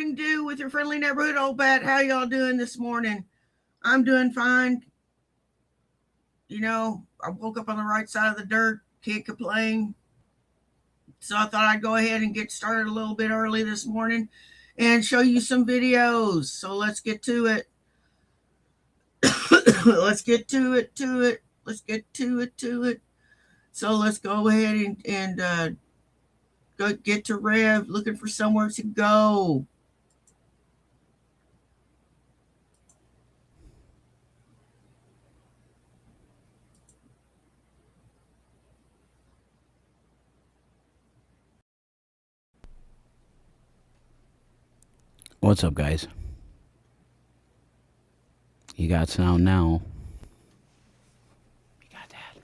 morning dew with your friendly neighborhood old bat. How y'all doing this morning? I'm doing fine. You know, I woke up on the right side of the dirt. Can't complain. So I thought I'd go ahead and get started a little bit early this morning and show you some videos. So let's get to it. Let's get to it. Let's get to it. So let's go ahead and go get to Rev, looking for somewhere to go. What's up, guys? You got sound now. You got that.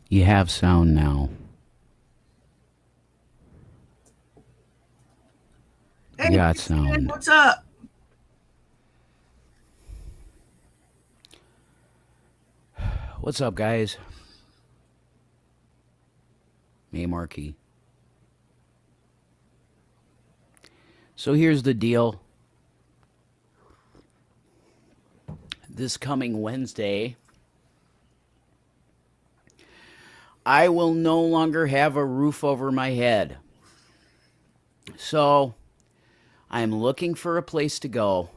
You have sound now. Hey, You got sound. what's up? What's up, guys? Hey, Marky. So here's the deal. This coming Wednesday, I will no longer have a roof over my head. So I'm looking for a place to go.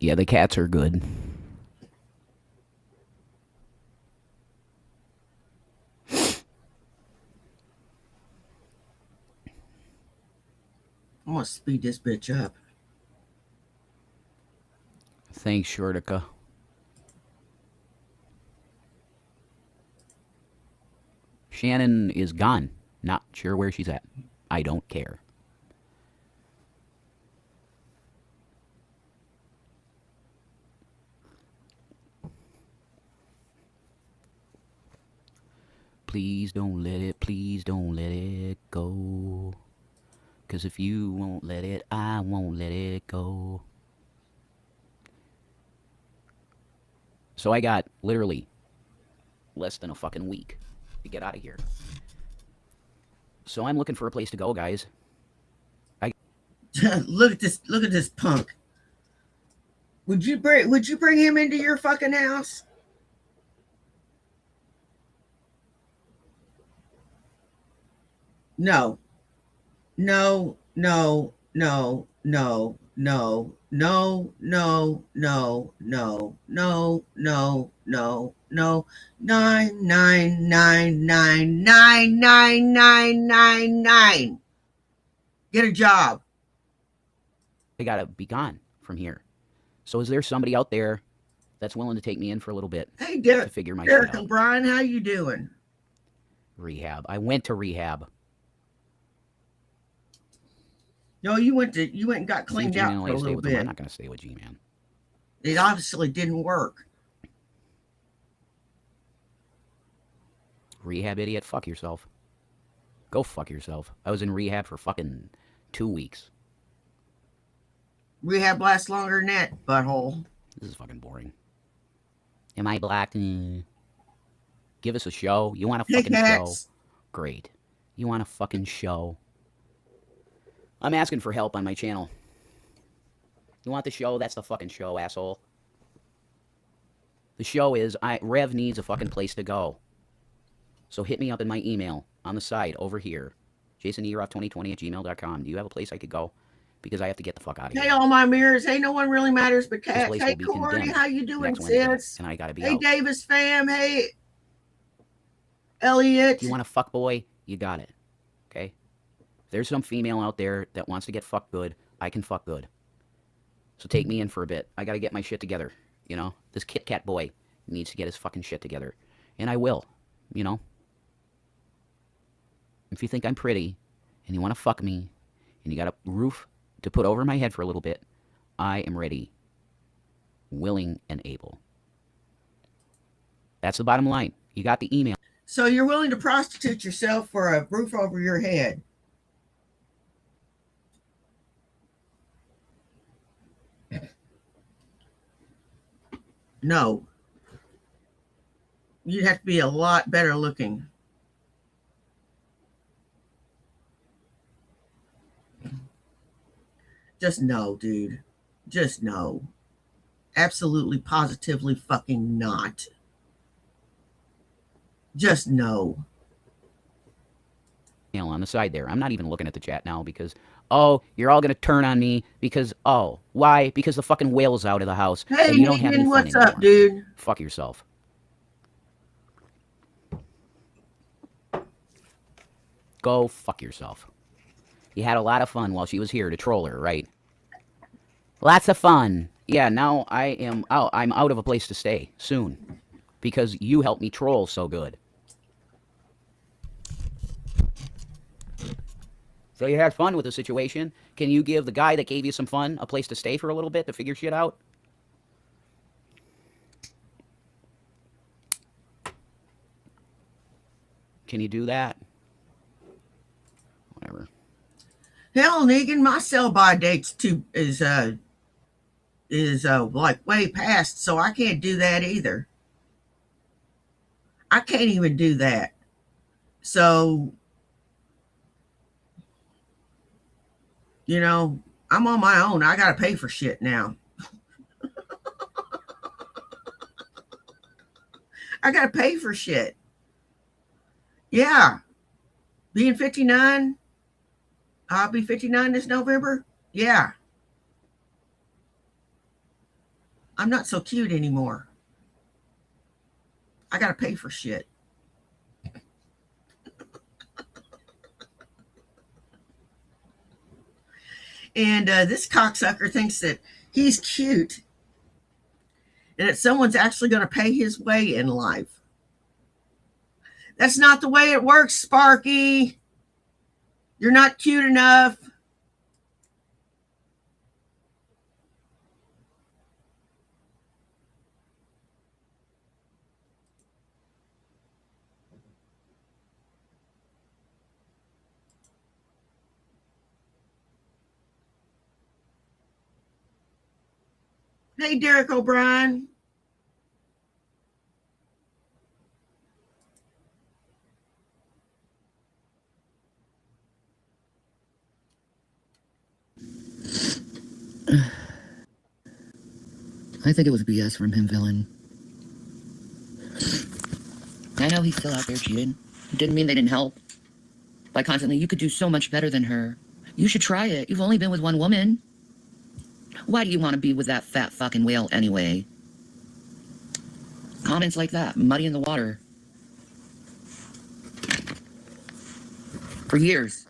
Yeah, the cats are good. I'm gonna speed this bitch up. Thanks, Shortica. Shannon is gone. Not sure where she's at. I don't care. Please don't let it go. 'Cause if you won't let it, I won't let it go. So I got literally less than a fucking week to get out of here. So I'm looking for a place to go, guys. Look at this punk. Would you bring him into your fucking house? No. No, no, no, no, no, no, no, no, no, no, no, no, no, 999999999. Get a job. I gotta be gone from here. So is there somebody out there that's willing to take me in for a little bit Hey, to figure my Derek shit out? O'Brien, how you doing? Rehab. I went to rehab. No, you went and got cleaned out for a little bit. I'm not gonna stay with G-Man. It obviously didn't work. Rehab idiot, fuck yourself. Go fuck yourself. I was in rehab for fucking 2 weeks. Rehab lasts longer than that, butthole. This is fucking boring. Am I black? Give us a show. You want a fucking show? Great. You want a fucking show? I'm asking for help on my channel. You want the show? That's the fucking show, asshole. The show is, Rev needs a fucking place to go. So hit me up in my email on the side over here. JasonEroff2020@gmail.com. Do you have a place I could go? Because I have to get the fuck out of here. Hey, all my mirrors. Hey, no one really matters but cats. Hey, Corey, how you doing, sis? And I gotta be Hey, out. Davis fam. Hey, Elliot. You want a fuck boy? You got it. Okay? If there's some female out there that wants to get fucked good, I can fuck good. So take me in for a bit. I gotta get my shit together. You know? This Kit Kat boy needs to get his fucking shit together. And I will. You know? If you think I'm pretty, and you want to fuck me, and you got a roof to put over my head for a little bit, I am ready, willing, and able. That's the bottom line. You got the email. So you're willing to prostitute yourself for a roof over your head? No. You'd have to be a lot better looking. Just no, dude. Just no. Absolutely, positively fucking not. Just no. On the side there. I'm not even looking at the chat now because, oh, you're all going to turn on me because, oh, why? Because the fucking whale's out of the house Hey, and you don't have any Negan, fun what's anymore. up, dude? Fuck yourself. Go fuck yourself. You had a lot of fun while she was here to troll her, right? Lots of fun. Yeah, now I'm out of a place to stay soon because you helped me troll so good. So you had fun with the situation. Can you give the guy that gave you some fun a place to stay for a little bit to figure shit out? Can you do that? Whatever. Hell, Negan, my sell-by date's like way past, so I can't do that either. I can't even do that. So, you know, I'm on my own. I gotta pay for shit now. I gotta pay for shit. Yeah. Being 59, I'll be 59 this November. Yeah. I'm not so cute anymore. I gotta pay for shit. And this cocksucker thinks that he's cute and that someone's actually going to pay his way in life. That's not the way it works, Sparky. You're not cute enough. Hey, Derek O'Brien. I think it was BS from him, villain. I know he's still out there cheating. Didn't mean they didn't help. By constantly, you could do so much better than her. You should try it. You've only been with one woman. Why do you want to be with that fat fucking whale anyway? Comments like that, muddying the water. For years.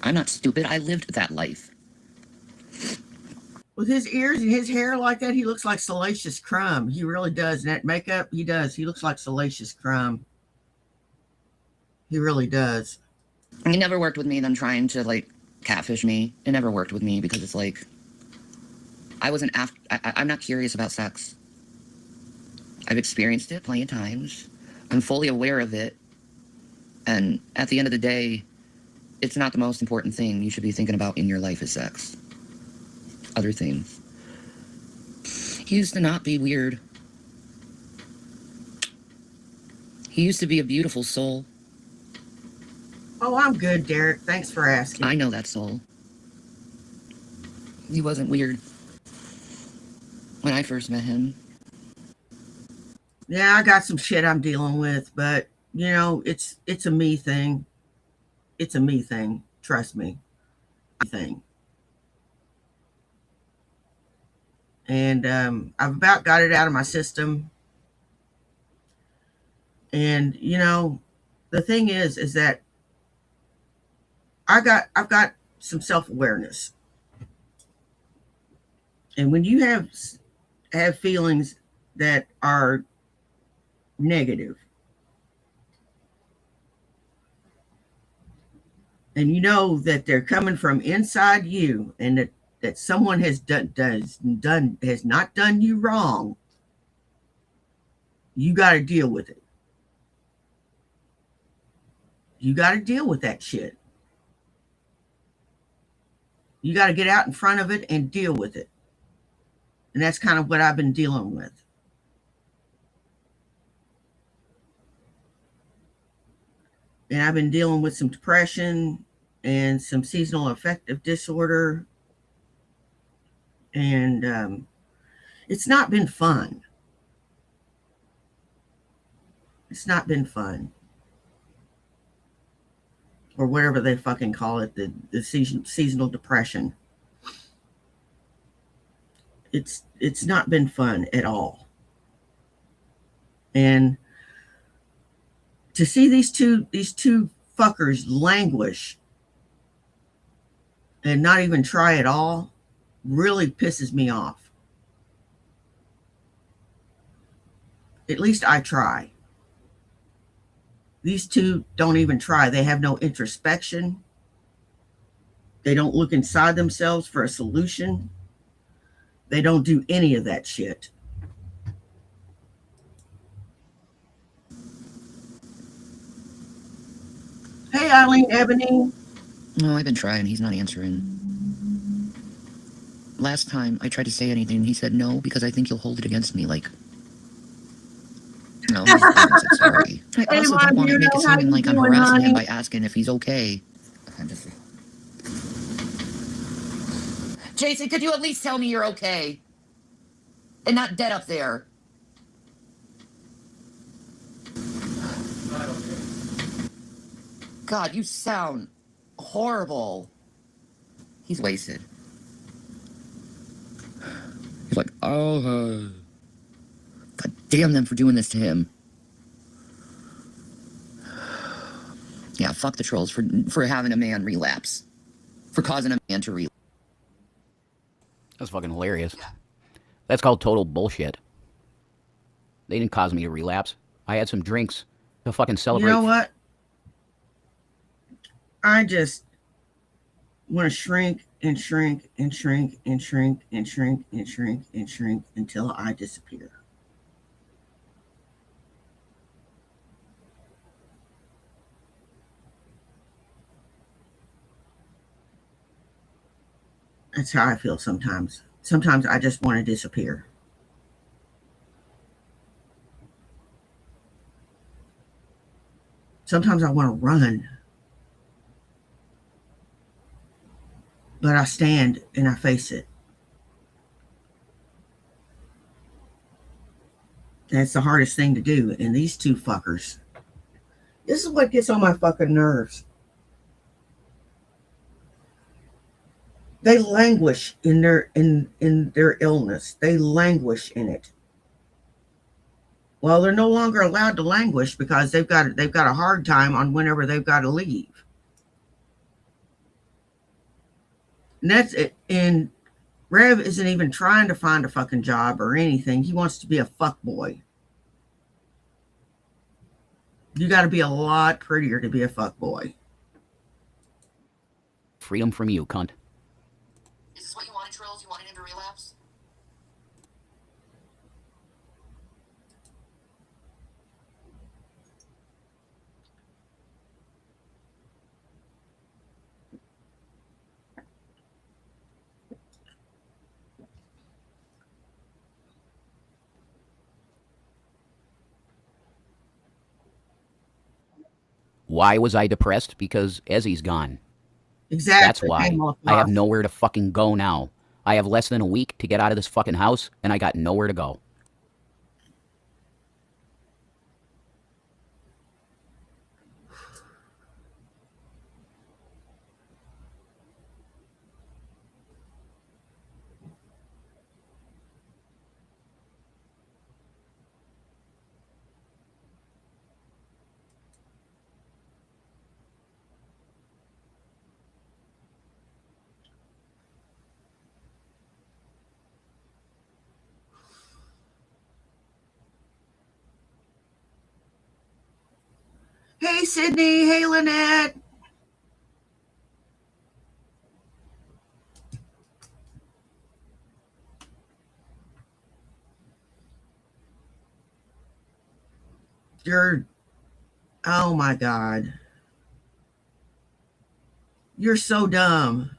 I'm not stupid. I lived that life. With his ears and his hair like that, he looks like Salacious Crumb. He really does. And that makeup, he does. He looks like Salacious Crumb. He really does. He never worked with me, them trying to, like, catfish me. It never worked with me because it's like, I'm not curious about sex. I've experienced it plenty of times. I'm fully aware of it. And at the end of the day, it's not the most important thing you should be thinking about in your life is sex. Other things. He used to not be weird. He used to be a beautiful soul. Oh, I'm good, Derek. Thanks for asking. I know that soul. He wasn't weird when I first met him. Yeah, I got some shit I'm dealing with, but you know, it's a me thing. It's a me thing. Trust me. Thing. And I've about got it out of my system. And you know, the thing is that I've got some self-awareness. And when you have feelings that are negative, and you know that they're coming from inside you, and that someone has not done you wrong, you got to deal with it. You got to deal with that shit. You got to get out in front of it and deal with it. And that's kind of what I've been dealing with. And I've been dealing with some depression and some seasonal affective disorder. And it's not been fun. It's not been fun. Or whatever they fucking call it, the seasonal depression. It's not been fun at all. And to see these two fuckers languish and not even try at all really pisses me off. At least I try. These two don't even try. They have no introspection. They don't look inside themselves for a solution. They don't do any of that shit. Hey, Eileen Ebony. No, I've been trying. He's not answering. Last time I tried to say anything, he said no because I think you'll hold it against me. Like, no, I haven't said sorry. I also don't want to make it seem like I'm harassing him by asking if he's okay. I'm just... Jason, could you at least tell me you're okay? And not dead up there. God, you sound horrible. He's wasted. He's like, oh, God damn them for doing this to him. Yeah, fuck the trolls for having a man relapse. For causing a man to relapse. That's fucking hilarious. That's called total bullshit. They didn't cause me to relapse. I had some drinks to fucking celebrate. You know what? I just want to shrink and shrink and shrink and shrink and shrink and shrink and shrink until I disappear. That's how I feel sometimes. Sometimes I just want to disappear. Sometimes I want to run. But I stand and I face it. That's the hardest thing to do. And these two fuckers, this is what gets on my fucking nerves. They languish in their illness. They languish in it. Well, they're no longer allowed to languish because they've got a hard time on whenever they've got to leave. And that's it. And Rev isn't even trying to find a fucking job or anything. He wants to be a fuckboy. You got to be a lot prettier to be a fuckboy. Freedom from you, cunt. Is this what you wanted, Trills? You wanted him to relapse? Why was I depressed? Because Ezzy's gone. Exactly. That's why. I have nowhere to fucking go now. I have less than a week to get out of this fucking house, and I got nowhere to go. Hey, Sydney. Hey, Lynette. Oh my God. You're so dumb.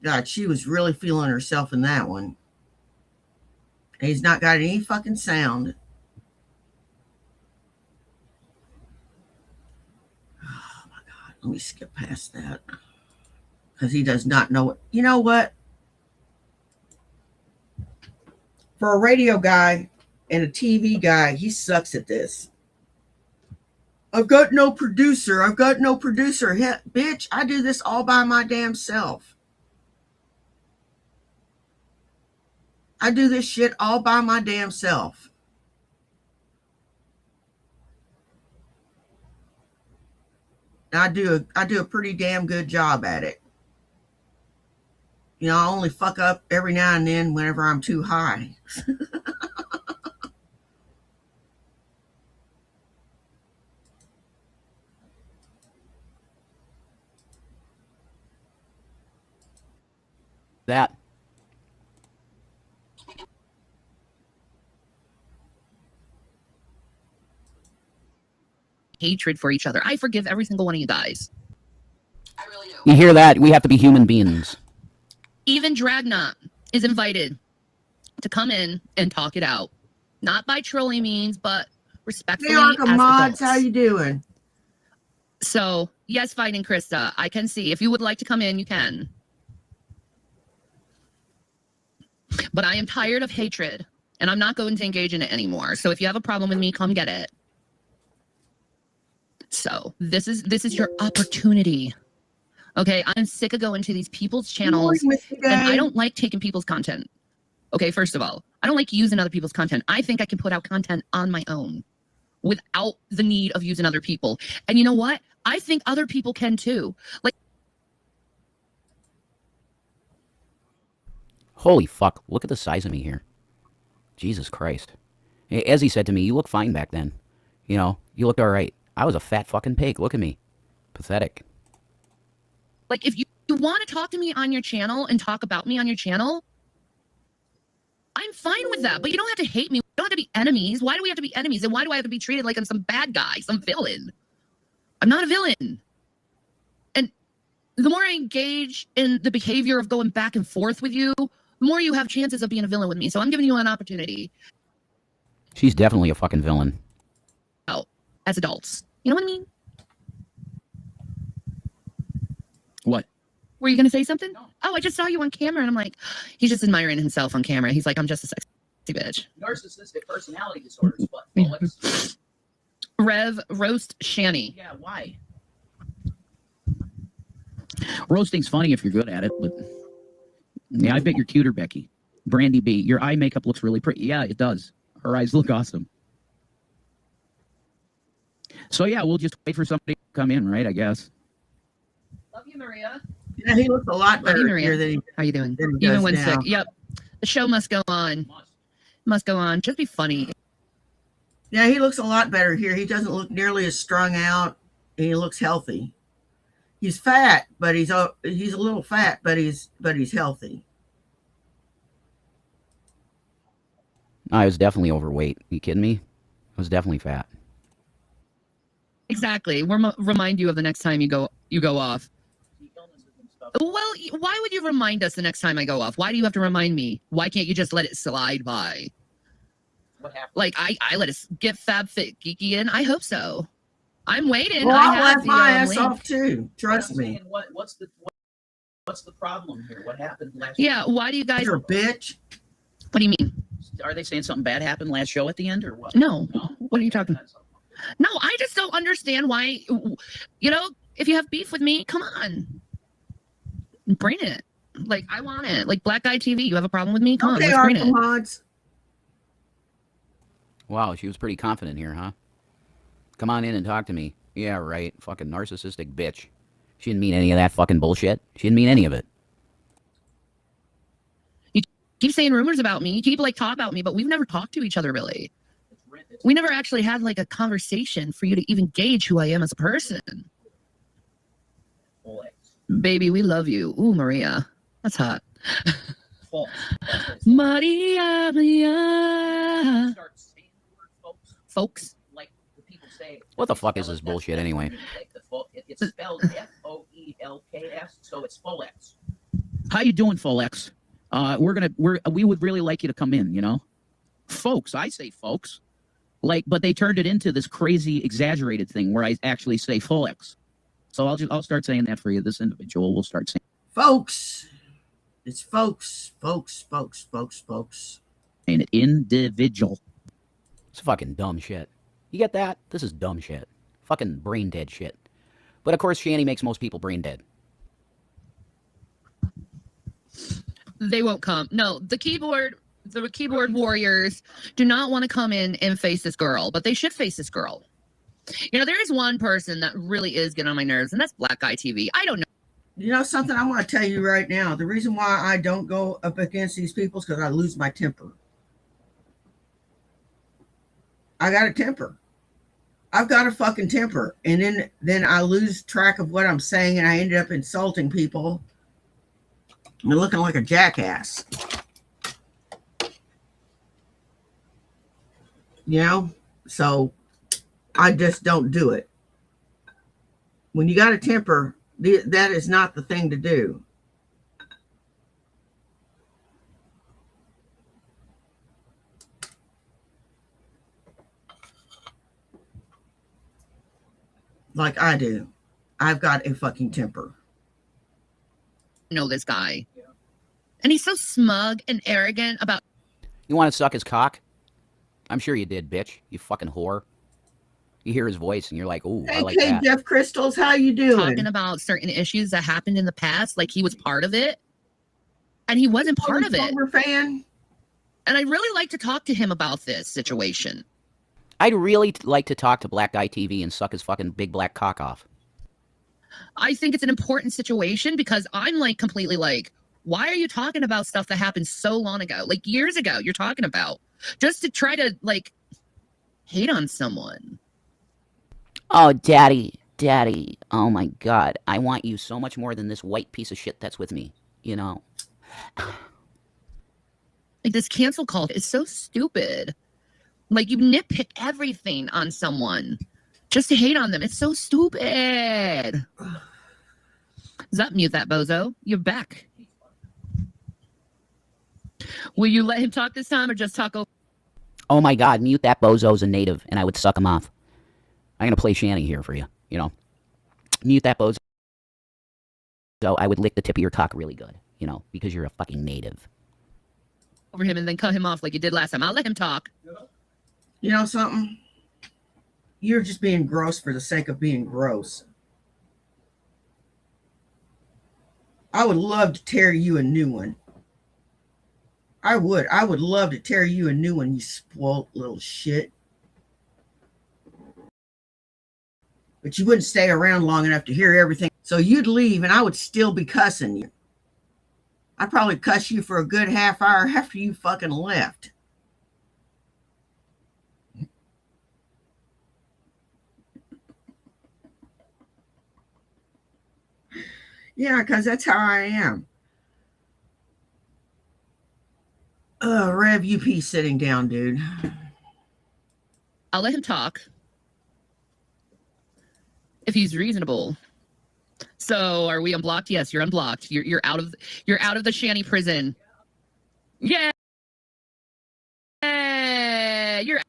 God, she was really feeling herself in that one. And he's not got any fucking sound. Oh my God. Let me skip past that. Because he does not know it. You know what? For a radio guy and a TV guy, he sucks at this. I've got no producer. I've got no producer. Bitch, I do this all by my damn self. I do this shit all by my damn self. And I do a pretty damn good job at it. You know, I only fuck up every now and then whenever I'm too high. That. Hatred for each other. I forgive every single one of you guys. I really do. You hear that? We have to be human beings. Even Dragnot is invited to come in and talk it out. Not by trolling means, but respectfully Hey, Arkham as Mods, adults. how you doing? So, yes, Fighting Krista, I can see. If you would like to come in, you can. But I am tired of hatred, and I'm not going to engage in it anymore. So if you have a problem with me, come get it. So this is your opportunity. Okay, I'm sick of going to these people's channels, and I don't like taking people's content. Okay, first of all, I don't like using other people's content. I think I can put out content on my own without the need of using other people. And you know what? I think other people can too. Like, Holy fuck, look at the size of me here. Jesus Christ. As he said to me, you look fine back then. You know, you looked all right. I was a fat fucking pig. Look at me. Pathetic. Like, if you want to talk to me on your channel and talk about me on your channel, I'm fine with that. But you don't have to hate me. We don't have to be enemies. Why do we have to be enemies? And why do I have to be treated like I'm some bad guy, some villain? I'm not a villain. And the more I engage in the behavior of going back and forth with you, the more you have chances of being a villain with me. So I'm giving you an opportunity. She's definitely a fucking villain. Oh, as adults. You know what I mean? What? Were you going to say something? No. Oh, I just saw you on camera, and I'm like, he's just admiring himself on camera. He's like, I'm just a sexy bitch. Narcissistic personality disorders. What? Rev Roast Shanny. Yeah, why? Roasting's funny if you're good at it, but yeah, I bet you're cuter, Becky. Brandy B, your eye makeup looks really pretty. Yeah, it does. Her eyes look awesome. So yeah, we'll just wait for somebody to come in, right? I guess. Love you, Maria. Yeah, he looks a lot Love you, better Maria. here than he How you doing? than he Even does when now. sick. Yep. The show must go on. Must go on. Just be funny. Yeah, he looks a lot better here. He doesn't look nearly as strung out, and he looks healthy. He's fat, but he's a little fat, but he's healthy. I was definitely overweight. You kidding me? I was definitely fat. Exactly. Remind you of the next time you go off. Well, why would you remind us the next time I go off? Why do you have to remind me? Why can't you just let it slide by? What happened? Like, I let us get Fab Fit Geeky in. I hope so. I'm waiting. Well, I I'll have laugh the my ass link. off too. Trust I'm me. saying, what's the problem here? What happened last? Yeah, why do you guys... You're a bitch. What do you mean? Are they saying something bad happened last show at the end, or what? No. What are you talking about? No, I just don't understand why, you know, if you have beef with me, come on. Bring it. Like, I want it. Like, Black Guy TV, you have a problem with me? Come on, Okay, let's bring Arkham it. Mods. Wow, she was pretty confident here, huh? Come on in and talk to me. Yeah, right. Fucking narcissistic bitch. She didn't mean any of that fucking bullshit. She didn't mean any of it. You keep saying rumors about me. You keep, like, talking about me, but we've never talked to each other, really. We never actually had, like, a conversation for you to even gauge who I am as a person. Baby, we love you. Ooh, Maria. That's hot. False. Maria, Maria. Start saying the word Folks. like the people say. What the fuck is this bullshit anyway? It's spelled F-O-E-L-K-S, so it's Folex. How you doing, Folex? We would really like you to come in, you know? Folks, I say folks. Like, but they turned it into this crazy exaggerated thing where I actually say Folex. So I'll start saying that for you. This individual will start saying Folks. It's folks. an individual. It's fucking dumb shit. You get that? This is dumb shit. Fucking brain dead shit. But of course, Shanny makes most people brain dead. They won't come. No, the keyboard warriors do not want to come in and face this girl, but they should face this girl. You know, there is one person that really is getting on my nerves, and that's Black Guy TV. I don't know. You know something I want to tell you right now. The reason why I don't go up against these people is because I lose my temper. I got a temper. I've got a fucking temper. And then I lose track of what I'm saying, and I ended up insulting people and looking like a jackass. You know? So I just don't do it. When you got a temper, that is not the thing to do. Like I do. I've got a fucking temper. Know this guy. And he's so smug and arrogant about. You want to suck his cock? I'm sure you did, bitch. You fucking whore. You hear his voice and you're like, ooh, I like that. Jeff Crystals, how you doing? Talking about certain issues that happened in the past, like he was part of it. And he wasn't part of it. Fan? And I'd really like to talk to him about this situation. I'd really like to talk to Black Guy TV and suck his fucking big black cock off. I think it's an important situation because I'm like completely like, why are you talking about stuff that happened so long ago? Like years ago, you're talking about just to try to like hate on someone. Oh, daddy, oh my God. I want you so much more than this white piece of shit that's with me, you know? Like this cancel culture is so stupid. Like you nitpick everything on someone just to hate on them. It's so stupid. Zap, mute that bozo. You're back. Will you let him talk this time or just talk over? Oh my God, mute that bozo's a native and I would suck him off. I'm going to play Shanny here for you, you know? Mute that bozo. So I would lick the tip of your cock really good, you know, because you're a fucking native. Over him and then cut him off like you did last time. I'll let him talk. You know something? You're just being gross for the sake of being gross. I would love to tear you a new one. I would love to tear you a new one, you spoiled little shit. But you wouldn't stay around long enough to hear everything. So you'd leave and I would still be cussing you. I'd probably cuss you for a good half hour after you fucking left. Yeah, because that's how I am. Rev UP sitting down, dude. I'll let him talk. If he's reasonable. So are we unblocked? Yes, you're unblocked. You're out of the Shanny prison. Yeah. You're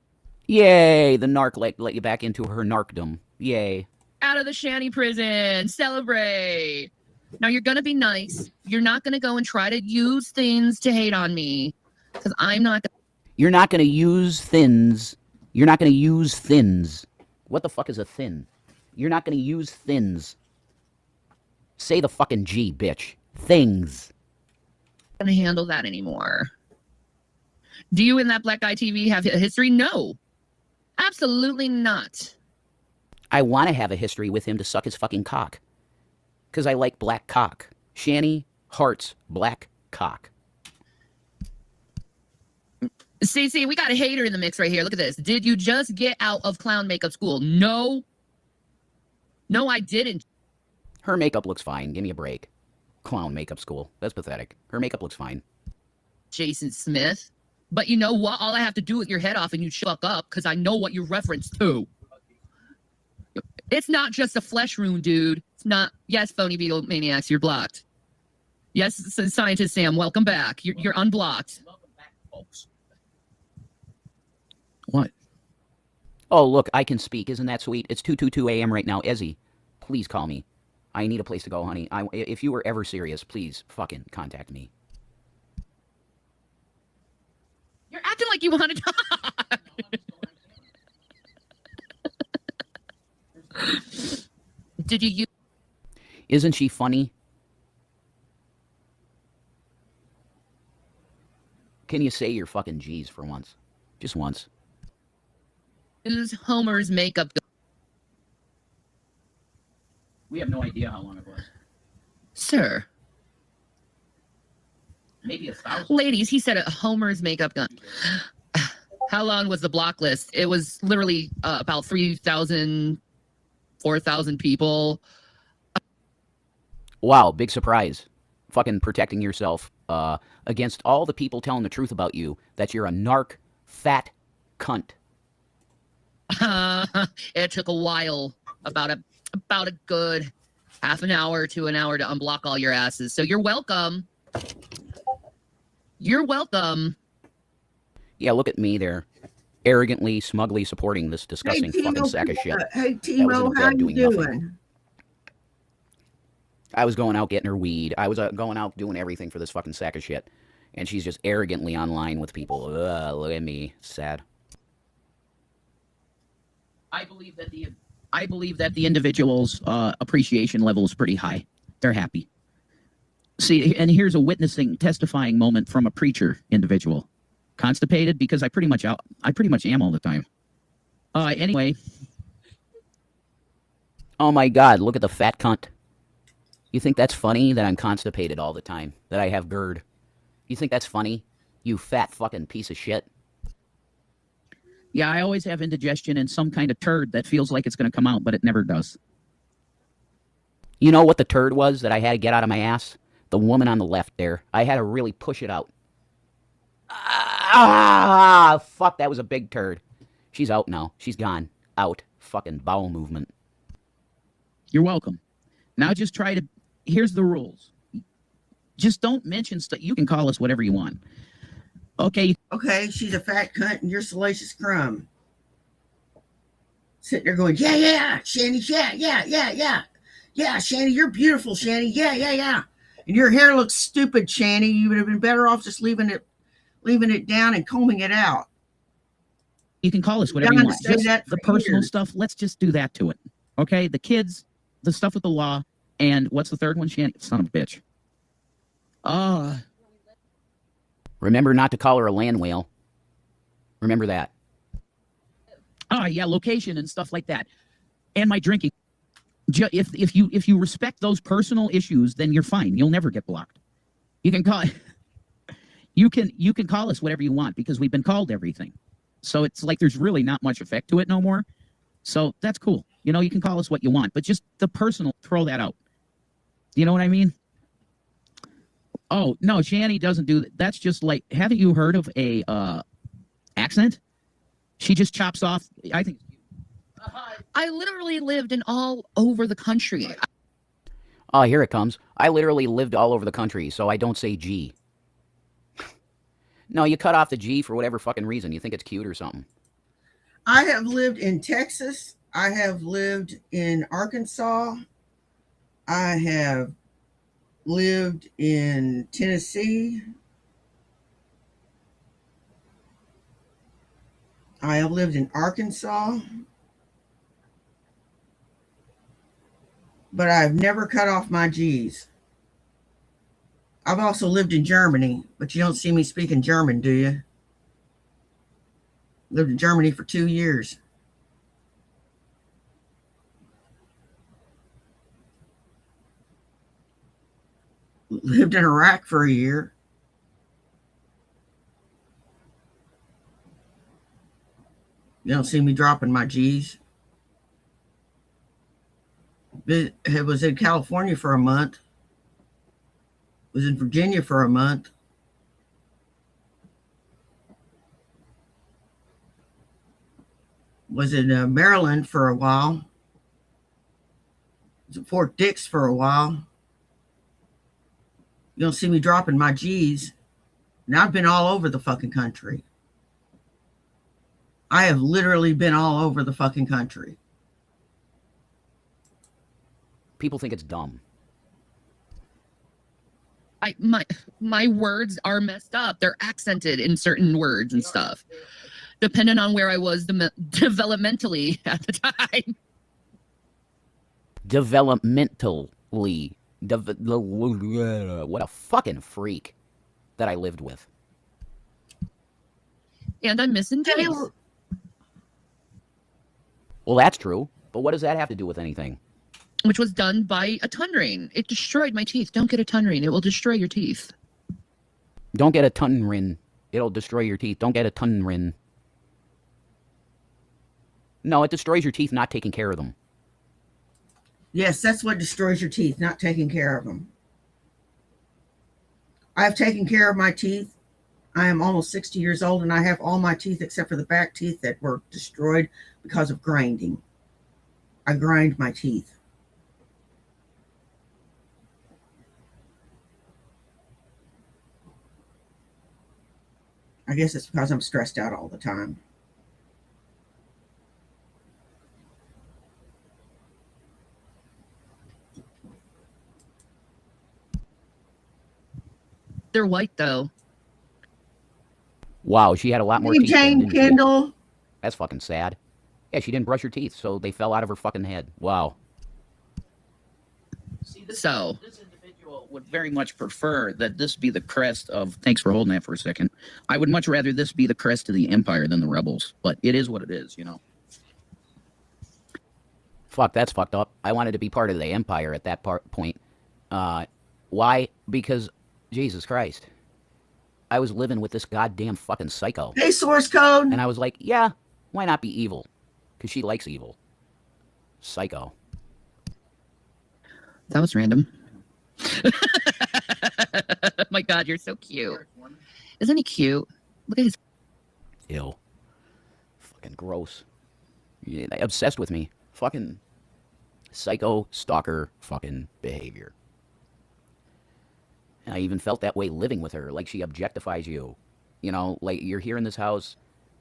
Yay, the narc let you back into her narcdom. Yay. out of the Shanny prison. Celebrate. Now you're gonna be nice. You're not gonna go and try to use things to hate on me. Because I'm not You're not gonna use thins. You're not gonna use thins. What the fuck is a thin? You're not gonna use thins. Say the fucking G, bitch. Things. gonna handle that anymore. Do you and that Black Guy TV have a history? No. Absolutely not. I want to have a history with him to suck his fucking cock. Because I like black cock. Shanny hearts black cock. See, we got a hater in the mix right here. Look at this. Did you just get out of clown makeup school? No. No, I didn't. Her makeup looks fine. Give me a break. Clown makeup school. That's pathetic. Her makeup looks fine. Jason Smith. But you know what? All I have to do is your head off and you fuck up because I know what you reference to. It's not just a flesh wound, dude. It's not. Yes, phony beetle maniacs, you're blocked. Yes, Scientist Sam, welcome back. You're unblocked. Welcome back, folks. What? Oh, look, I can speak. Isn't that sweet? It's 2:22 a.m. right now. Ezzy, please call me. I need a place to go, honey. If you were ever serious, please fucking contact me. You're acting like you want to talk. Did you use? Isn't she funny? Can you say your fucking G's for once? Just once. Use Homer's makeup? We have no idea how long it was. Sir. Maybe 1,000. Ladies, he said a Homer's makeup gun. How long was the block list? It was literally about 3,000, 4,000 people. Wow, big surprise. Fucking protecting yourself against all the people telling the truth about you that you're a narc, fat cunt. It took a while, about a good half an hour to an hour to unblock all your asses. So you're welcome. You're welcome. Yeah, look at me there, arrogantly, smugly supporting this disgusting fucking sack of shit. Hey, That was in Timo, bed how you doing nothing. doing? I was going out getting her weed. I was going out doing everything for this fucking sack of shit. And she's just arrogantly online with people. Ugh, look at me. Sad. I believe that the individual's appreciation level is pretty high. They're happy. See, and here's a testifying moment from a preacher individual. Constipated because I pretty much am all the time. Anyway. Oh my god, look at the fat cunt. You think that's funny that I'm constipated all the time? That I have GERD? You think that's funny? You fat fucking piece of shit. Yeah, I always have indigestion and some kind of turd that feels like it's going to come out, but it never does. You know what the turd was that I had to get out of my ass? The woman on the left there. I had to really push it out. Ah, fuck, that was a big turd. She's out now. She's gone. Out. Fucking bowel movement. You're welcome. Now just try to... Here's the rules. Just don't mention stuff. You can call us whatever you want. Okay. Okay, she's a fat cunt and you're Salacious Crumb. Sitting there going, yeah, Shanny, yeah, Shanny, you're beautiful, Shanny, yeah. And your hair looks stupid, Shanny. You would have been better off just leaving it down and combing it out. You can call us whatever you want. Just the personal stuff, let's just do that to it. Okay? The kids, the stuff with the law, and what's the third one, Shanny? Son of a bitch. Remember not to call her a land whale. Remember that. Yeah, location and stuff like that. And my drinking. If you respect those personal issues, then you're fine. You'll never get blocked. You can call you can call us whatever you want because we've been called everything. So it's like there's really not much effect to it no more. So that's cool. You know, you can call us what you want, but just the personal, throw that out. You know what I mean? Oh, no, Shanny doesn't do that. That's just like, haven't you heard of a accent? She just chops off, I think. I literally lived in all over the country. Oh, here it comes. I literally lived all over the country, so I don't say G. No, you cut off the G for whatever fucking reason. You think it's cute or something. I have lived in Texas. I have lived in Arkansas. I have lived in Tennessee. I have lived in Arkansas. But I've never cut off my G's. I've also lived in Germany, but you don't see me speaking German, do you? Lived in Germany for 2 years. Lived in Iraq for a year. You don't see me dropping my G's. It was in California for a month. Was in Virginia for a month. Was in Maryland for a while. Was in Fort Dix for a while. You don't see me dropping my G's. Now I've been all over the fucking country. I have literally been all over the fucking country. People think it's dumb. My words are messed up. They're accented in certain words and stuff, depending on where I was developmentally at the time. Developmentally. What a fucking freak that I lived with. And I'm missing teeth, Well, that's true. But what does that have to do with anything? which was done by a tongue. It destroyed my teeth. Don't get a tongue. It will destroy your teeth. Don't get a tongue. It'll destroy your teeth. Don't get a tongue. No, it destroys your teeth not taking care of them. Yes, that's what destroys your teeth, not taking care of them. I've taken care of my teeth. I am almost 60 years old, and I have all my teeth except for the back teeth that were destroyed because of grinding. I grind my teeth. I guess it's because I'm stressed out all the time. They're white though. Wow, she had a lot more Hey, teeth. then, Jane didn't she? Kendall. That's fucking sad. Yeah, she didn't brush her teeth, so they fell out of her fucking head. Wow. See, this individual would very much prefer that this be the crest of. Thanks for holding that for a second. I would much rather this be the crest of the empire than the rebels, but it is what it is, you know. Fuck, that's fucked up. I wanted to be part of the empire at that point. Why? Because, Jesus Christ. I was living with this goddamn fucking psycho. Hey, source code. And I was like, yeah, why not be evil? Because she likes evil. Psycho. That was random. My God, you're so cute. Isn't he cute? Look at his. Ew. Fucking gross. Yeah, they obsessed with me. Fucking psycho stalker fucking behavior. And I even felt that way living with her, like she objectifies you. You know, like you're here in this house,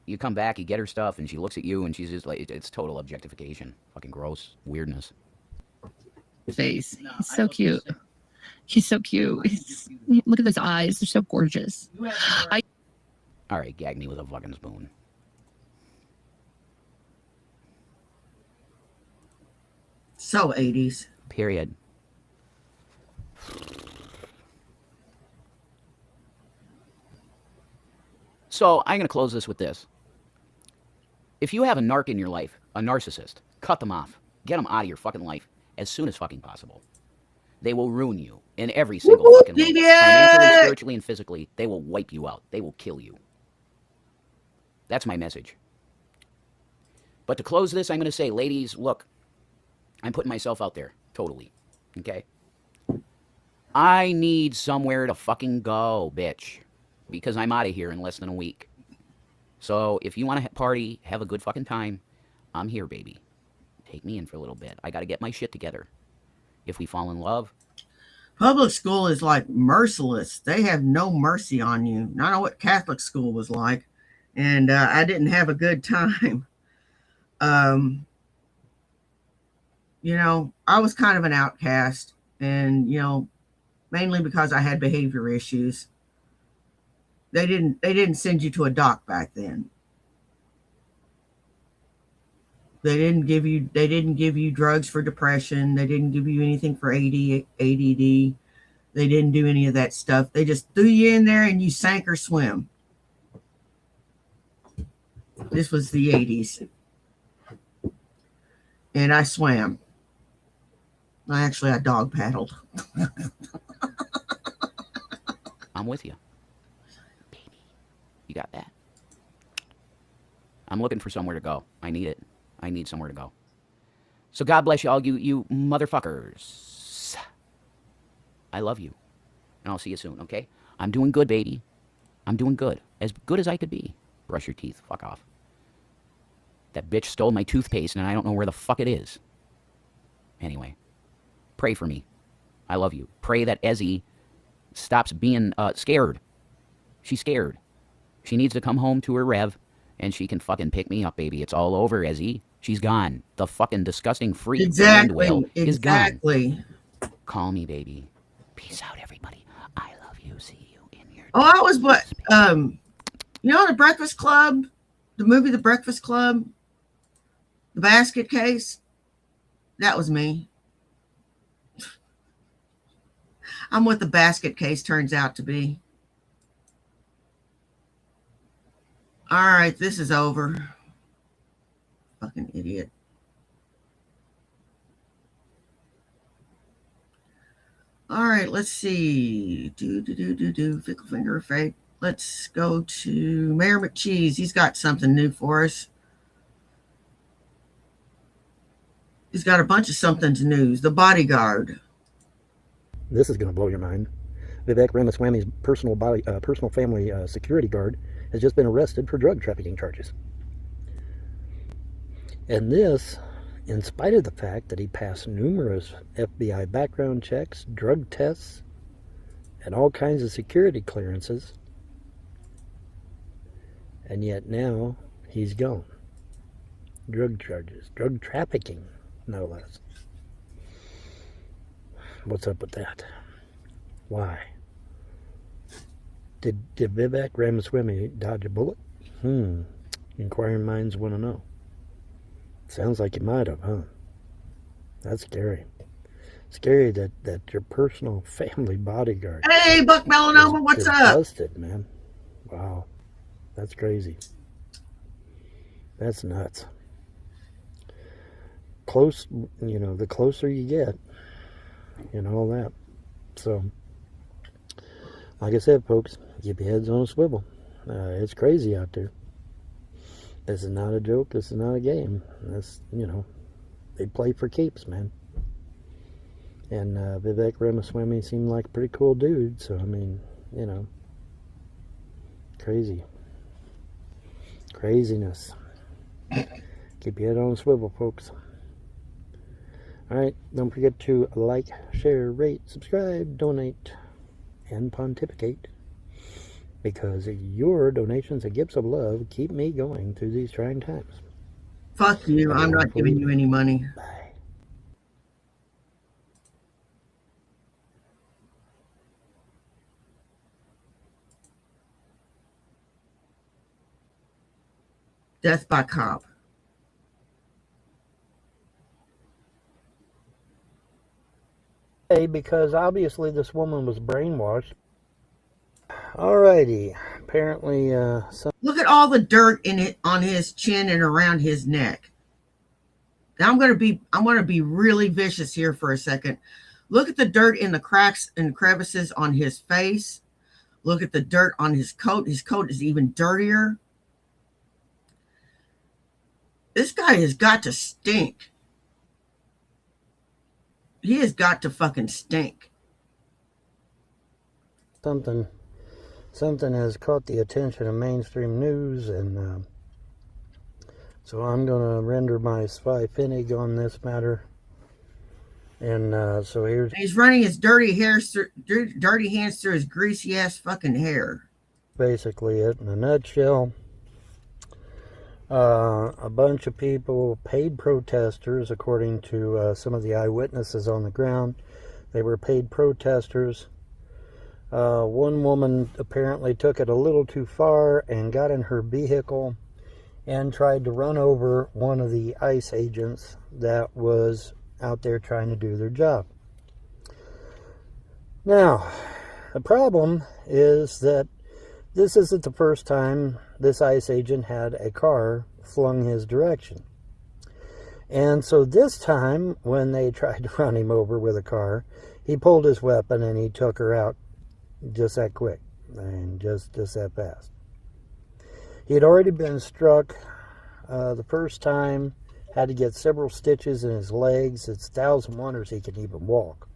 you come back, you get her stuff, and she looks at you, and she's just like, it's total objectification. Fucking gross weirdness. Face. He's so cute. He's so cute. Look at those eyes. They're so gorgeous. All right, gag me with a fucking spoon. So 80s. Period. So I'm going to close this with this. If you have a narc in your life, a narcissist, cut them off. Get them out of your fucking life as soon as fucking possible. They will ruin you in every single fucking way. Financially, spiritually, and physically. They will wipe you out. They will kill you. That's my message. But to close this, I'm going to say, ladies, look, I'm putting myself out there. Totally. Okay? I need somewhere to fucking go, bitch. Because I'm out of here in less than a week. So if you want to party, have a good fucking time, I'm here, baby. Take me in for a little bit. I got to get my shit together. If we fall in love. Public school is like merciless. They have no mercy on you. I know what Catholic school was like. And I didn't have a good time. You know, I was kind of an outcast. And, you know, mainly because I had behavior issues. They didn't send you to a doc back then. They didn't give you drugs for depression. They didn't give you anything for ADD. They didn't do any of that stuff. They just threw you in there and you sank or swim. This was the 80s. And I swam. I dog paddled. I'm with you. You got that. I'm looking for somewhere to go. I need it. I need somewhere to go. So God bless you all, you motherfuckers. I love you. And I'll see you soon, okay? I'm doing good, baby. I'm doing good. As good as I could be. Brush your teeth. Fuck off. That bitch stole my toothpaste and I don't know where the fuck it is. Anyway. Pray for me. I love you. Pray that Ezzy stops being scared. She's scared. She needs to come home to her Rev, and she can fucking pick me up, baby. It's all over, Ezzy. She's gone. The fucking disgusting freak land whale is gone. Exactly. Call me, baby. Peace out, everybody. I love you. See you in your. Oh, I was what? You know, The Breakfast Club, the movie The Breakfast Club, the basket case. That was me. I'm what the basket case turns out to be. All right, this is over. Fucking idiot. All right, let's see. Fickle finger of fate. Let's go to Mayor McCheese. He's got something new for us. He's got a bunch of something's news. The Bodyguard. This is going to blow your mind. Vivek Ramaswamy's personal family security guard has just been arrested for drug trafficking charges. And this, in spite of the fact that he passed numerous FBI background checks, drug tests, and all kinds of security clearances. And yet now he's gone. Drug charges, drug trafficking, no less. What's up with that? Why? Did Vivek Ramaswamy dodge a bullet? Inquiring minds want to know. Sounds like he might have, huh? That's scary. Scary that your personal family bodyguard. Hey, Buck Melanoma, what's up? Busted, man. Wow. That's crazy. That's nuts. Close, the closer you get, all that. So, like I said, folks, keep your heads on a swivel. It's crazy out there. This is not a joke. This is not a game. This, they play for keeps, man. And Vivek Ramaswamy seemed like a pretty cool dude. So, I mean, crazy. Craziness. Keep your head on a swivel, folks. Alright, don't forget to like, share, rate, subscribe, donate, and pontificate. Because your donations and gifts of love keep me going through these trying times. Fuck you. I'm not giving you any money. Bye. Death by cop. Because obviously this woman was brainwashed. Alrighty. Apparently, Look at all the dirt in it on his chin and around his neck. Now I'm gonna be really vicious here for a second. Look at the dirt in the cracks and crevices on his face. Look at the dirt on his coat. His coat is even dirtier. This guy has got to stink. He has got to fucking stink. something has caught the attention of mainstream news, and so I'm going to render my spy Finnig on this matter. And so he's running his dirty hands through his greasy ass fucking hair. Basically it in a nutshell. A bunch of people, paid protesters, according to some of the eyewitnesses on the ground. They were paid protesters. One woman apparently took it a little too far and got in her vehicle and tried to run over one of the ICE agents that was out there trying to do their job. Now, the problem is that this isn't the first time this ICE agent had a car flung his direction. And so this time, when they tried to run him over with a car, he pulled his weapon and he took her out just that quick and just that fast. He had already been struck the first time, had to get several stitches in his legs. It's 1,000 wonders he can even walk.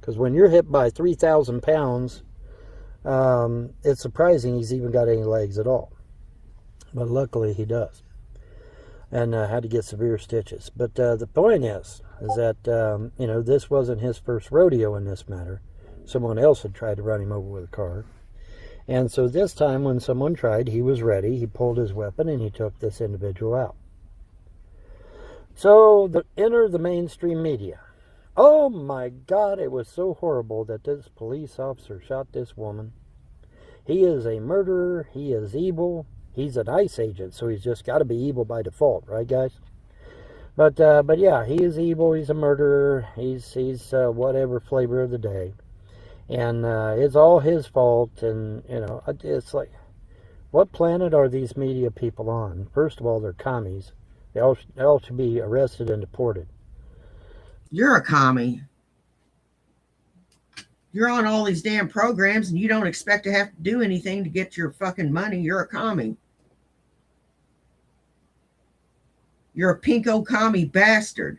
Because when you're hit by 3,000 pounds, it's surprising he's even got any legs at all. But luckily he does. And had to get severe stitches. But the point is that, this wasn't his first rodeo in this matter. someone else had tried to run him over with a car. And so this time when someone tried, he was ready. He pulled his weapon and he took this individual out. So enter the mainstream media. Oh my God, it was so horrible that this police officer shot this woman. He is a murderer. He is evil. He's an ICE agent, so he's just got to be evil by default, right, guys? But yeah, he is evil. He's a murderer. He's whatever flavor of the day, and it's all his fault. And you know, it's like, what planet are these media people on? First of all, they're commies. They all should be arrested and deported. You're a commie. You're on all these damn programs and you don't expect to have to do anything to get your fucking money. You're a commie. You're a pinko commie bastard.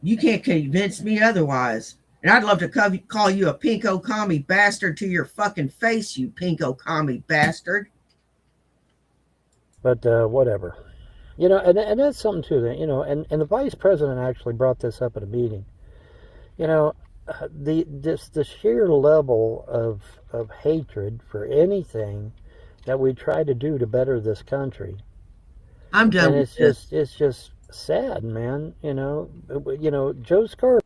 You can't convince me otherwise. And I'd love to call you a pinko commie bastard to your fucking face, you pinko commie bastard. But whatever. You know, and that's something too, that, you know, and the vice president actually brought this up at a meeting. You know, the sheer level of hatred for anything that we try to do to better this country. I'm done with this. It's just sad, man. You know, Joe Scarborough.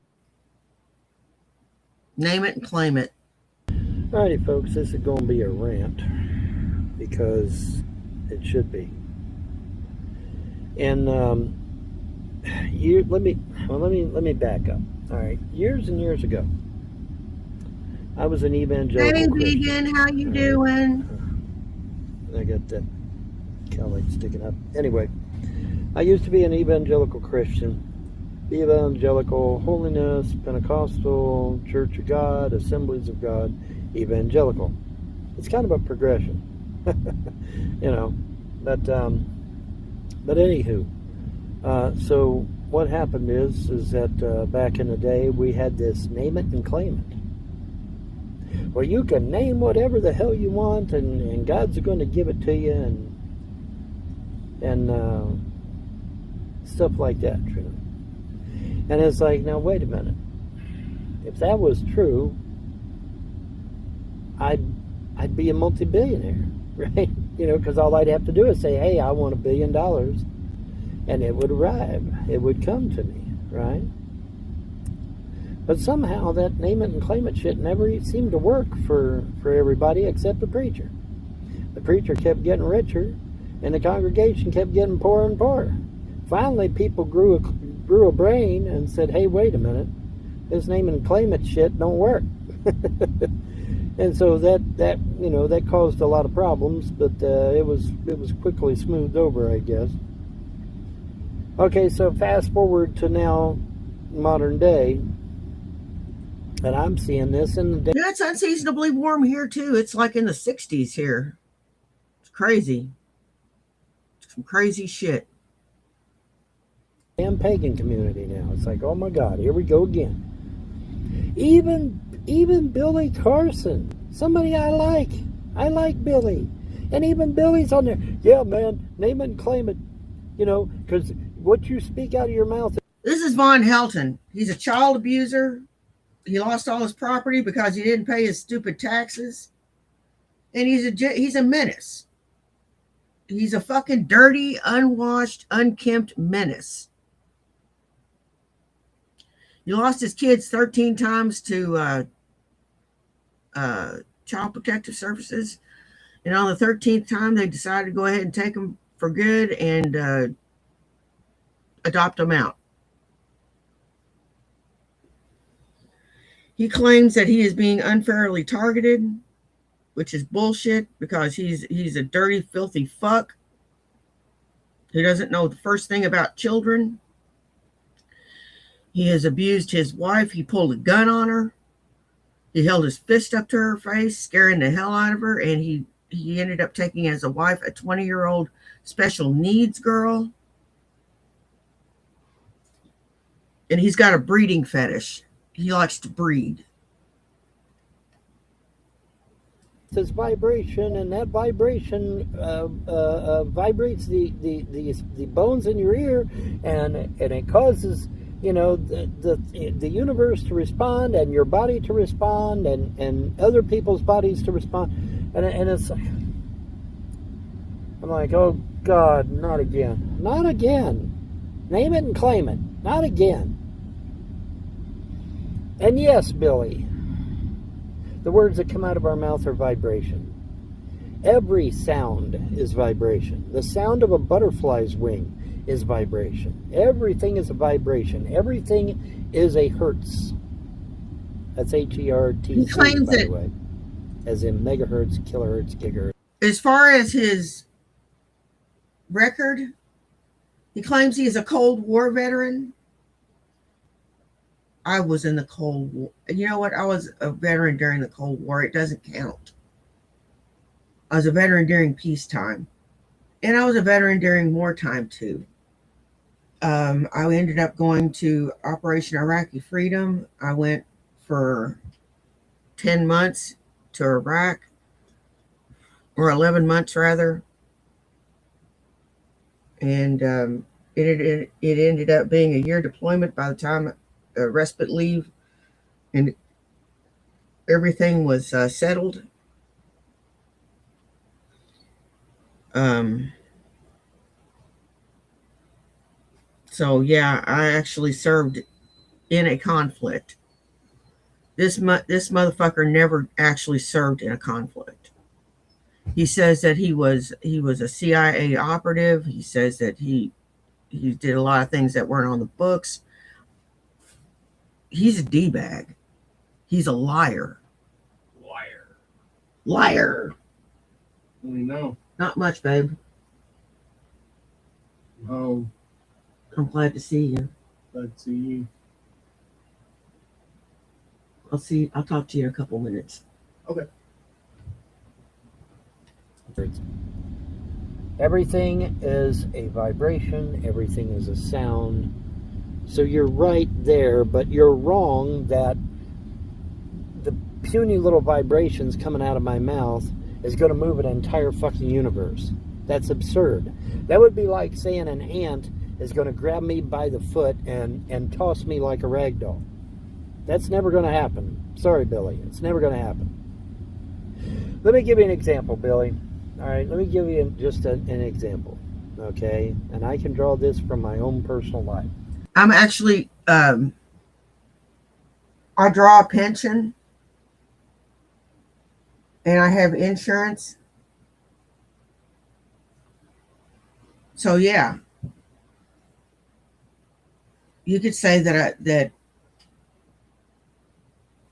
Name it and claim it. Alrighty, folks, this is going to be a rant because it should be. And let me back up. All right, years and years ago, I was an evangelical Hey, Christian. vegan, how you doing? I got that cowlick sticking up. Anyway, I used to be an evangelical Christian. Evangelical, holiness, Pentecostal, Church of God, Assemblies of God, evangelical. It's kind of a progression, you know. But anywho, so what happened is that back in the day we had this name it and claim it. Well, you can name whatever the hell you want, and God's going to give it to you, and stuff like that, you know. And it's like, now wait a minute. If that was true, I'd be a multi-billionaire, right? You know, because all I'd have to do is say, hey, I want $1 billion, and it would arrive. It would come to me, right? But somehow that name it and claim it shit never seemed to work for everybody except the preacher. The preacher kept getting richer, and the congregation kept getting poorer and poorer. Finally, people grew a brain and said, hey, wait a minute, this name and claim it shit don't work. And so that caused a lot of problems, but it was quickly smoothed over, I guess. Okay, so fast forward to now, modern day, and I'm seeing this in the day. Yeah, it's unseasonably warm here too. It's like in the 60s here. It's crazy. Some crazy shit. Damn pagan community now. It's like, oh my God, here we go again. Even Billy Carson, somebody I like Billy, and even Billy's on there. Yeah, man, name it and claim it, you know, because what you speak out of your mouth. This is Von Helton. He's a child abuser. He lost all his property because he didn't pay his stupid taxes, and he's a menace. He's a fucking dirty, unwashed, unkempt menace. He lost his kids 13 times to Child Protective Services. And on the 13th time, they decided to go ahead and take him for good and adopt him out. He claims that he is being unfairly targeted, which is bullshit because he's a dirty, filthy fuck who doesn't know the first thing about children. He has abused his wife. He pulled a gun on her. He held his fist up to her face, scaring the hell out of her. And he ended up taking as a wife a 20-year-old special needs girl. And he's got a breeding fetish. He likes to breed. This vibration, and that vibration vibrates the bones in your ear, and it causes you know, the universe to respond and your body to respond and other people's bodies to respond. And it's, I'm like, oh God, not again. Not again. Name it and claim it. Not again. And yes, Billy, the words that come out of our mouth are vibration. Every sound is vibration. The sound of a butterfly's wing is vibration. Everything is a vibration. Everything is a hertz. That's H-E-R-T-Z, He claims by the it. way. As in megahertz, kilohertz, gigahertz. As far as his record, he claims he is a Cold War veteran. I was in the Cold War. You know what? I was a veteran during the Cold War. It doesn't count. I was a veteran during peacetime. And I was a veteran during wartime, too. I ended up going to Operation Iraqi Freedom. I went for 10 months to Iraq, or 11 months, rather. And it ended up being a year deployment by the time respite leave and everything was settled. So yeah, I actually served in a conflict. This motherfucker never actually served in a conflict. He says that he was a CIA operative. He says that he did a lot of things that weren't on the books. He's a D-bag. He's a liar. Liar. What do you know? Not much, babe. Oh, I'm glad to see you. let's see. I'll talk to you in a couple minutes. Okay. Everything is a vibration. Everything is a sound. So you're right there, but you're wrong that the puny little vibrations coming out of my mouth is going to move an entire fucking universe. That's absurd. That would be like saying an ant is going to grab me by the foot and toss me like a rag doll. That's never going to happen. Sorry, Billy. It's never going to happen. Let me give you an example, Billy. All right, let me give you just an example, okay? And I can draw this from my own personal life. I'm actually, I draw a pension and I have insurance. So yeah, you could say that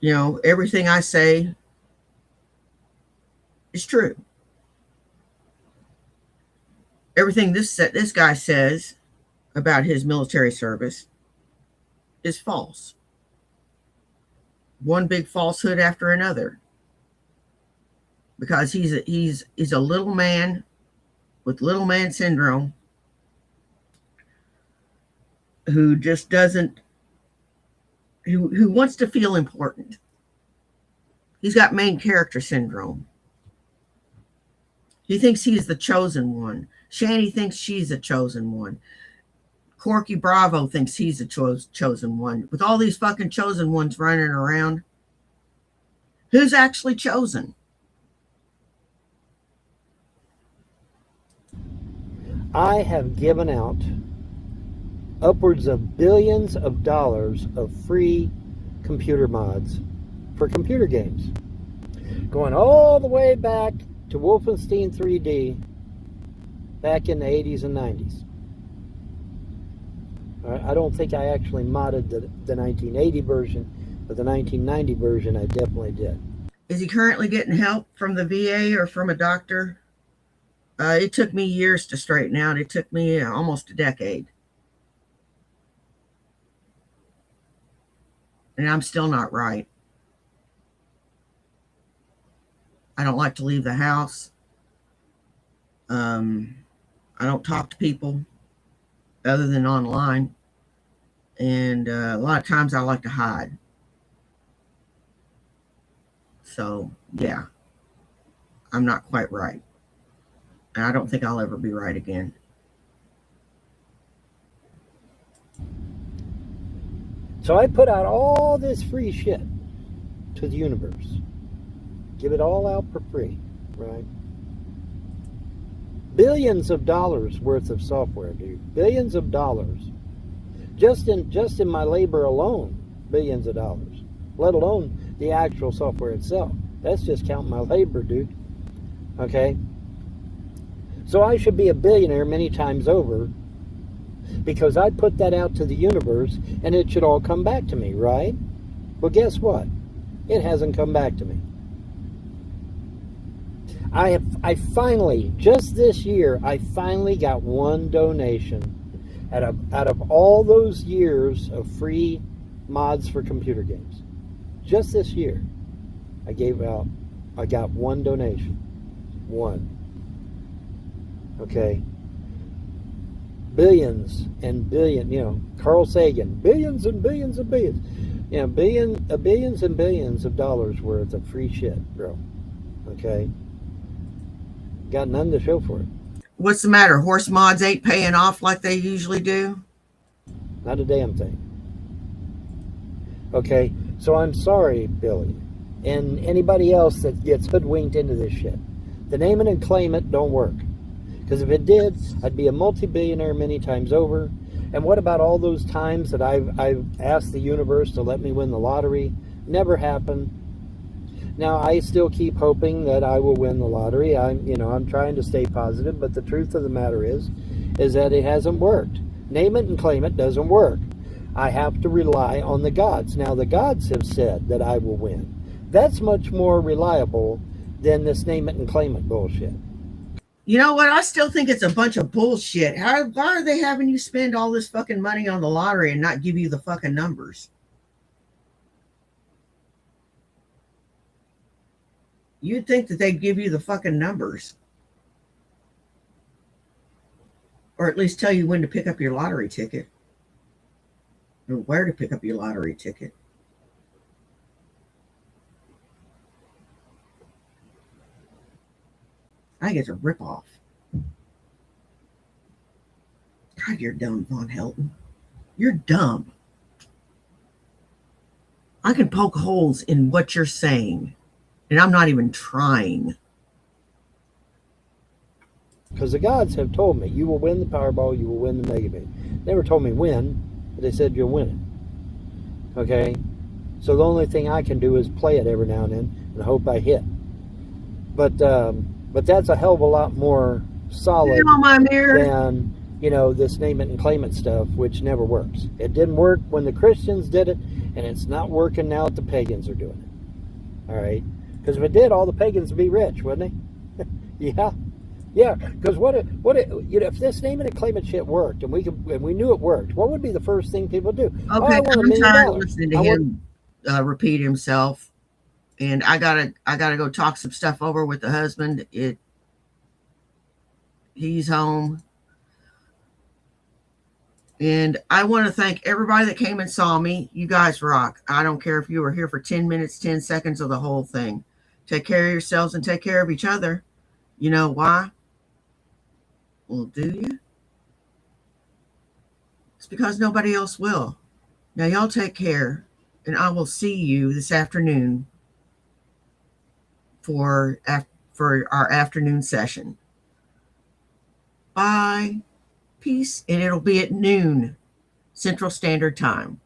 you know, everything I say is true. Everything this guy says about his military service is false. One big falsehood after another. Because he's a little man with little man syndrome who just doesn't who wants to feel important. He's got main character syndrome. He thinks he's the chosen one. Shani thinks she's the chosen one. Corky Bravo thinks he's the chosen one. With all these fucking chosen ones running around, who's actually chosen? I have given out upwards of billions of dollars of free computer mods for computer games, going all the way back to Wolfenstein 3D back in the 80s and 90s. I don't think I actually modded the 1980 version, but the 1990 version I definitely did. Is he currently getting help from the VA or from a doctor? It took me years to straighten out. It took me almost a decade. And I'm still not right. I don't like to leave the house. I don't talk to people other than online. And a lot of times I like to hide. So, yeah, I'm not quite right. And I don't think I'll ever be right again. So I put out all this free shit to the universe. Give it all out for free, right? Billions of dollars worth of software, dude. Billions of dollars. Just in my labor alone, billions of dollars. Let alone the actual software itself. That's just counting my labor, dude. Okay? So I should be a billionaire many times over because I put that out to the universe and it should all come back to me, right? Well, guess what? It hasn't come back to me. I finally, just this year, I finally got one donation out of all those years of free mods for computer games. Just this year, I got one donation. One. Okay. Billions and Carl Sagan, billions and billions and billions. Billions and billions of dollars worth of free shit, bro. Okay. Got none to show for it. What's the matter? Horse mods ain't paying off like they usually do? Not a damn thing. Okay, so I'm sorry, Billy, and anybody else that gets hoodwinked into this shit. The name it and claim it don't work. Because if it did, I'd be a multi-billionaire many times over. And what about all those times that I've asked the universe to let me win the lottery? Never happened. Now, I still keep hoping that I will win the lottery. I'm trying to stay positive, but the truth of the matter is that it hasn't worked. Name it and claim it doesn't work. I have to rely on the gods. Now, the gods have said that I will win. That's much more reliable than this name it and claim it bullshit. You know what? I still think it's a bunch of bullshit. Why are they having you spend all this fucking money on the lottery and not give you the fucking numbers? You'd think that they'd give you the fucking numbers. Or at least tell you when to pick up your lottery ticket. Or where to pick up your lottery ticket. I think it's a ripoff. God, you're dumb, Von Helton. You're dumb. I can poke holes in what you're saying. And I'm not even trying. Because the gods have told me, you will win the Powerball, you will win the Mega Millions. Never told me when, but they said you'll win it. Okay? So the only thing I can do is play it every now and then and hope I hit. But that's a hell of a lot more solid than, this name it and claim it stuff, which never works. It didn't work when the Christians did it, and it's not working now that the pagans are doing it. All right? Because if it did, all the pagans would be rich, wouldn't they? Yeah. Because if this name it and claim it shit worked, and we knew it worked, what would be the first thing people do? Okay, I'm tired of listening to him repeat himself, and I gotta go talk some stuff over with the husband. He's home, and I want to thank everybody that came and saw me. You guys rock. I don't care if you were here for 10 minutes, 10 seconds, or the whole thing. Take care of yourselves and take care of each other. You know why? Well, do you? It's because nobody else will. Now, y'all take care, and I will see you this afternoon for our afternoon session. Bye. Peace. And it'll be at noon Central Standard Time.